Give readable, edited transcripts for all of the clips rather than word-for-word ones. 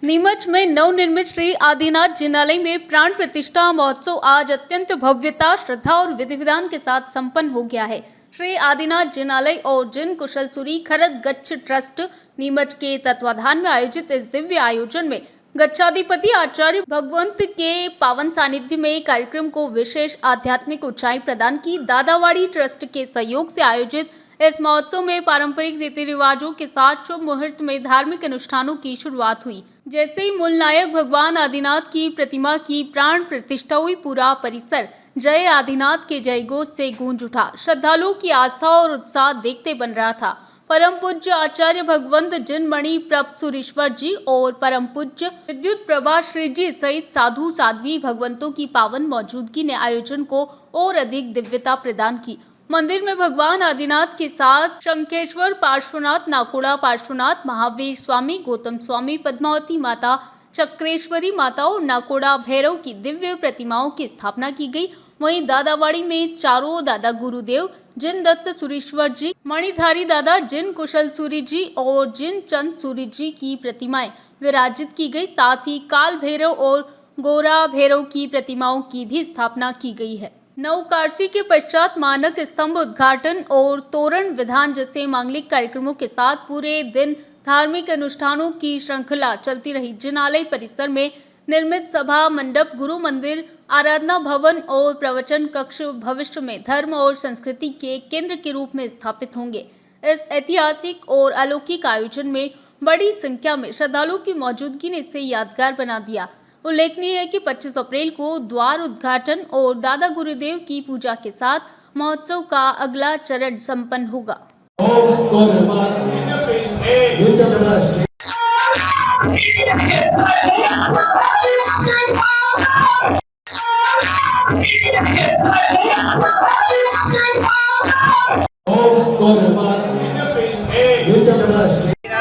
नीमच में नवनिर्मित श्री आदिनाथ जिनालय में प्राण प्रतिष्ठा महोत्सव आज अत्यंत भव्यता, श्रद्धा और विधि विधान के साथ संपन्न हो गया है। श्री आदिनाथ जिनालय और जिन कुशलसूरी खरद गच्छ ट्रस्ट नीमच के तत्वाधान में आयोजित इस दिव्य आयोजन में गच्छाधिपति आचार्य भगवंत के पावन सानिध्य में कार्यक्रम को विशेष आध्यात्मिक ऊंचाई प्रदान की। दादावाड़ी ट्रस्ट के सहयोग से आयोजित इस महोत्सव में पारंपरिक रीति रिवाजों के साथ शुभ मुहूर्त में धार्मिक अनुष्ठानों की शुरुआत हुई। जैसे ही मूल नायक भगवान आदिनाथ की प्रतिमा की प्राण प्रतिष्ठा हुई, पूरा परिसर जय आदिनाथ के जयघोष से गूंज उठा। श्रद्धालुओं की आस्था और उत्साह देखते बन रहा था। परम पूज्य आचार्य भगवंत जिनमणि प्रभ सुरेश्वर जी और परम पूज्य विद्युत प्रभा श्री जी सहित साधु साध्वी भगवंतों की पावन मौजूदगी ने आयोजन को और अधिक दिव्यता प्रदान की। मंदिर में भगवान आदिनाथ के साथ शंखेश्वर पार्श्वनाथ, नाकोड़ा पार्श्वनाथ, महावीर स्वामी, गौतम स्वामी, पद्मावती माता, चक्रेश्वरी माता और नाकोड़ा भैरव की दिव्य प्रतिमाओं की स्थापना की गई। वहीं दादावाड़ी में चारों दादा गुरुदेव जिन दत्त सुरेश्वर जी, मणिधारी दादा जिन कुशल सूरी जी और जिन चंद सूरी जी की प्रतिमाएं विराजित की गई। साथ ही काल भैरव और गोरा भैरव की प्रतिमाओं की भी स्थापना की गई है। नवकार्सी के पश्चात मानक स्तंभ उद्घाटन और तोरण विधान जैसे मांगलिक कार्यक्रमों के साथ पूरे दिन धार्मिक अनुष्ठानों की श्रृंखला चलती रही। जिनालय परिसर में निर्मित सभा मंडप, गुरु मंदिर, आराधना भवन और प्रवचन कक्ष भविष्य में धर्म और संस्कृति के केंद्र के रूप में स्थापित होंगे। इस ऐतिहासिक और अलौकिक आयोजन में बड़ी संख्या में श्रद्धालुओं की मौजूदगी ने इसे यादगार बना दिया। उल्लेखनीय है कि 25 अप्रैल को द्वार उद्घाटन और दादा गुरुदेव की पूजा के साथ महोत्सव का अगला चरण संपन्न होगा।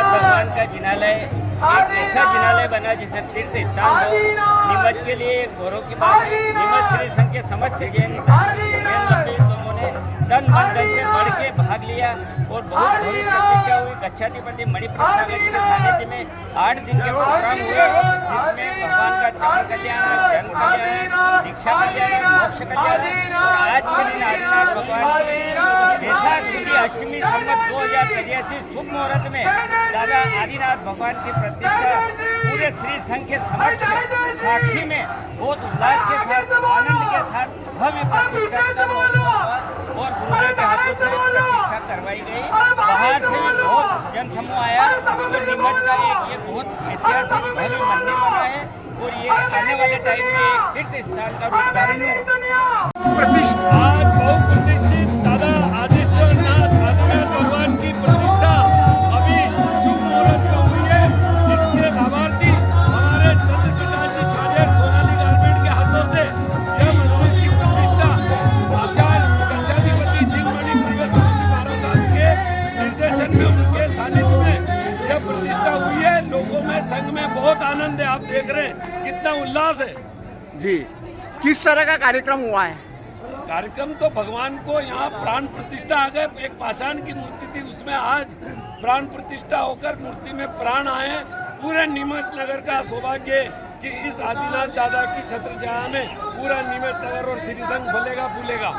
भगवान का जिनालय एक ऐसा जिनालय बना जिसे तीर्थ स्थान हो। नीमच के लिए एक गौरव की बात है। नीमच श्री संघ के समस्त जैन लोगों ने तन मन धन से बढ़ के भाग लिया और बहुत भव्य प्रतिष्ठा हुई। गच्छाधिपति मणिप्रभ सागर जी के सानिध्य में 8 दिन के प्रोग्राम हुए, जिसमें भगवान का चरण कल्याण, जन्म कल्याण, दीक्षा कल्याण, मोक्ष कल्याण और आज के दिन आदिनाथ भगवान की वैशाख शुक्ल अष्टमी संवत 2083 शुभ मुहूर्त में दादा आदिनाथ भगवान की प्रतिष्ठा पूरे श्री संघ के समक्ष साक्षी में बहुत उल्लास के साथ, आनंद के साथ भव्य प्रतिष्ठा का महोत्सव हुआ और गुरुदेव के हाथों से प्रतिष्ठा करवाई गई। बाहर से भी बहुत जनसमूह आया और नीमच का एक ये बहुत ऐतिहासिक भव्य मंदिर बना है और ये आने वाले टाइम में एक तीर्थ स्थान का रूप धारण है। आज बहुप्रतीक्षित दादा आदिनाथ भगवान की प्रतिष्ठा अभी शुभ मुहूर्त में हुई है। इसके लाभार्थी हमारे चंद्रप्रकाश छाजर सोनाली गारमेंट के हाथों से यह मंदिर की प्रतिष्ठा आचार्य गच्छाधिपति जिनमणि प्रभ भारत के निर्देशन में, उनके सानिध्य में यह प्रतिष्ठा हुई है। लोगों में संघ में बहुत आनंद है। आप देख रहे हैं कितना उल्लास है जी। किस तरह का कार्यक्रम हुआ है? कार्यक्रम तो भगवान को यहाँ प्राण प्रतिष्ठा आ गए। एक पाषाण की मूर्ति थी, उसमें आज प्राण प्रतिष्ठा होकर मूर्ति में प्राण आए। पूरे नीमच नगर का सौभाग्य कि इस आदिनाथ दादा की छत्र छाया में पूरा नीमच नगर और श्रीसंघ फलेगा फूलेगा।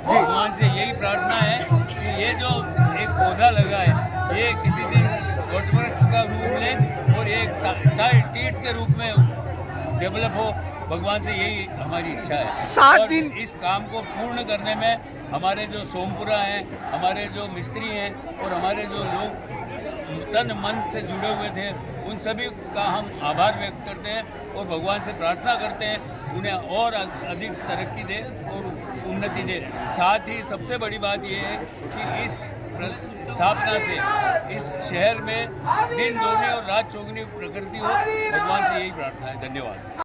भगवान से यही प्रार्थना है कि ये जो एक पौधा लगा है ये किसी दिन वटवृक्ष का रूप ले और एक तीर्थ के रूप में डेवलप हो। भगवान से यही हमारी इच्छा है। 7 दिन इस काम को पूर्ण करने में हमारे जो सोमपुरा हैं, हमारे जो मिस्त्री हैं और हमारे जो लोग तन मन से जुड़े हुए थे, उन सभी का हम आभार व्यक्त करते हैं और भगवान से प्रार्थना करते हैं उन्हें और अधिक तरक्की दे और उन्नति दे। साथ ही सबसे बड़ी बात यह है कि इस स्थापना से इस शहर में दिन दोगुनी और रात चौगुनी प्रकृति हो। भगवान से यही प्रार्थना है। धन्यवाद।